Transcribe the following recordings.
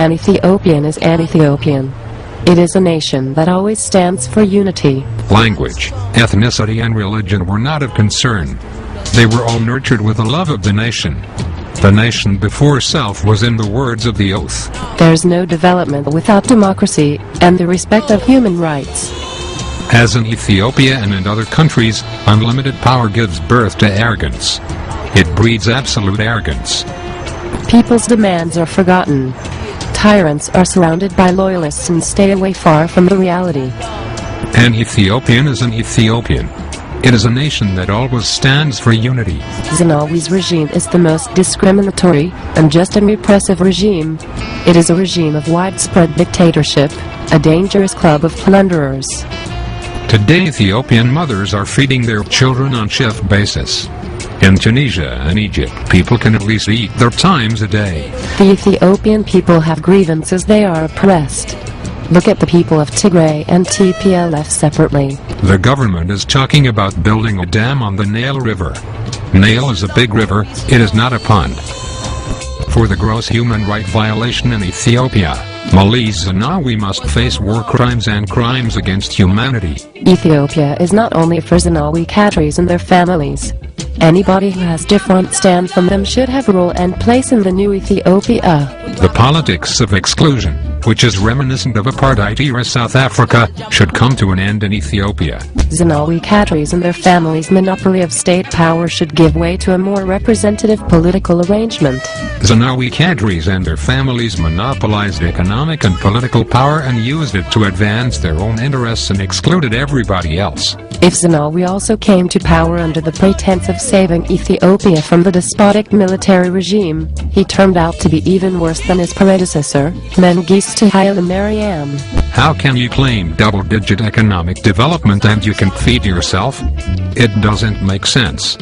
An Ethiopian is an Ethiopian. It is a nation that always stands for unity. Language, ethnicity and religion were not of concern. They were all nurtured with a love of the nation. The nation before self was in the words of the oath. There's no development without democracy and the respect of human rights. As in Ethiopia and in other countries, unlimited power gives birth to arrogance. It breeds absolute arrogance. People's demands are forgotten. Tyrants are surrounded by loyalists and stay away far from the reality. An Ethiopian is an Ethiopian. It is a nation that always stands for unity. Zenawi's regime is the most discriminatory, unjust and repressive regime. It is a regime of widespread dictatorship, a dangerous club of plunderers. Today Ethiopian mothers are feeding their children on shift basis. In Tunisia and Egypt, people can at least eat their times a day. The Ethiopian people have grievances. They are oppressed. Look at the people of Tigray and TPLF separately. The government is talking about building a dam on the Nile River. Nile is a big river, it is not a pond. For the gross human right violation in Ethiopia, Meles Zenawi must face war crimes and crimes against humanity. Ethiopia is not only for Zenawi cadres and their families. Anybody who has different stand from them should have a role and place in the new Ethiopia. The politics of exclusion, which is reminiscent of apartheid era South Africa, should come to an end in Ethiopia. Zenawi cadres and their families' monopoly of state power should give way to a more representative political arrangement. Zenawi cadres and their families monopolized economic and political power and used it to advance their own interests and excluded everybody else. If Zenawi also came to power under the pretense of saving Ethiopia from the despotic military regime, he turned out to be even worse than his predecessor, Mengistu Haile Mariam. How can you claim double-digit economic development and you can feed yourself? It doesn't make sense.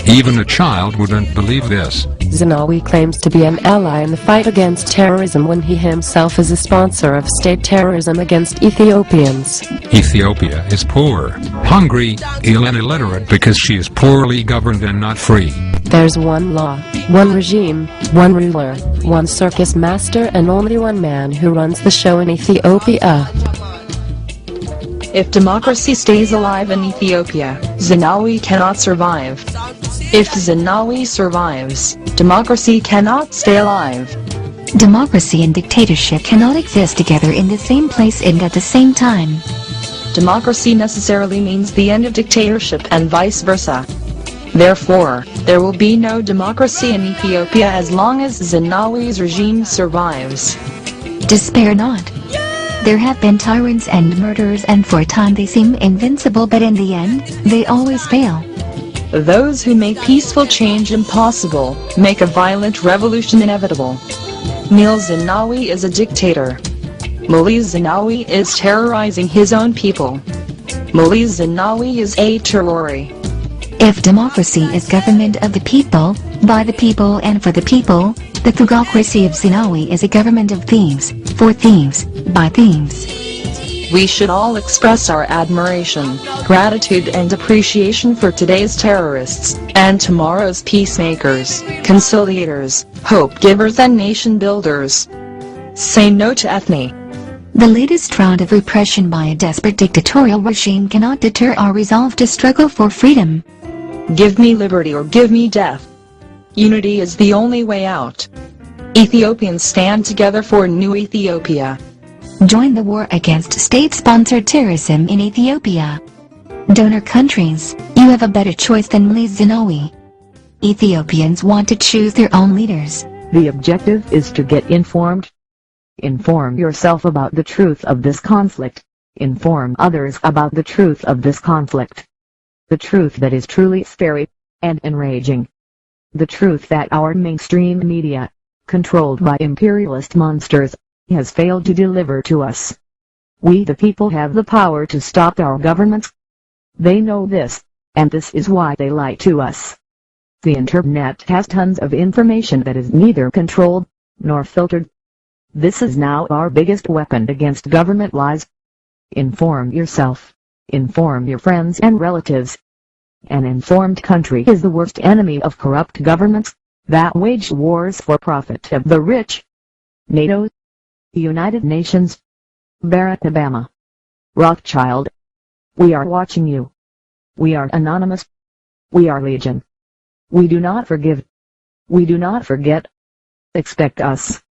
Even a child wouldn't believe this. Zenawi claims to be an ally in the fight against terrorism when he himself is a sponsor of state terrorism against Ethiopians. Ethiopia is poor, hungry, ill and illiterate because she is poorly governed and not free. There's one law, one regime, one ruler, one circus master and only one man who runs the show in Ethiopia. If democracy stays alive in Ethiopia, Zenawi cannot survive. If Zenawi survives, democracy cannot stay alive. Democracy and dictatorship cannot exist together in the same place and at the same time. Democracy necessarily means the end of dictatorship and vice versa. Therefore, there will be no democracy in Ethiopia as long as Zenawi's regime survives. Despair not. There have been tyrants and murderers and for a time they seem invincible but in the end, they always fail. Those who make peaceful change impossible, make a violent revolution inevitable. Meles Zenawi is a dictator. Meles Zenawi is terrorizing his own people. Meles Zenawi is a terrorist. If democracy is government of the people, by the people and for the people, the plutocracy of Zenawi is a government of thieves, for thieves, by thieves. We should all express our admiration, gratitude and appreciation for today's terrorists, and tomorrow's peacemakers, conciliators, hope givers and nation builders. Say no to ethnic. The latest round of repression by a desperate dictatorial regime cannot deter our resolve to struggle for freedom. Give me liberty or give me death. Unity is the only way out. Ethiopians stand together for new Ethiopia. Join the war against state-sponsored terrorism in Ethiopia. Donor countries, you have a better choice than Meles Zenawi. Ethiopians want to choose their own leaders. The objective is to get informed. Inform yourself about the truth of this conflict. Inform others about the truth of this conflict. The truth that is truly scary and enraging. The truth that our mainstream media, controlled by imperialist monsters, has failed to deliver to us. We the people have the power to stop our governments. They know this, and this is why they lie to us. The internet has tons of information that is neither controlled, nor filtered. This is now our biggest weapon against government lies. Inform yourself. Inform your friends and relatives. An informed country is the worst enemy of corrupt governments, that wage wars for profit of the rich. NATO United Nations, Barack Obama, Rothschild. We are watching you. We are anonymous. We are legion. We do not forgive. We do not forget. Expect us.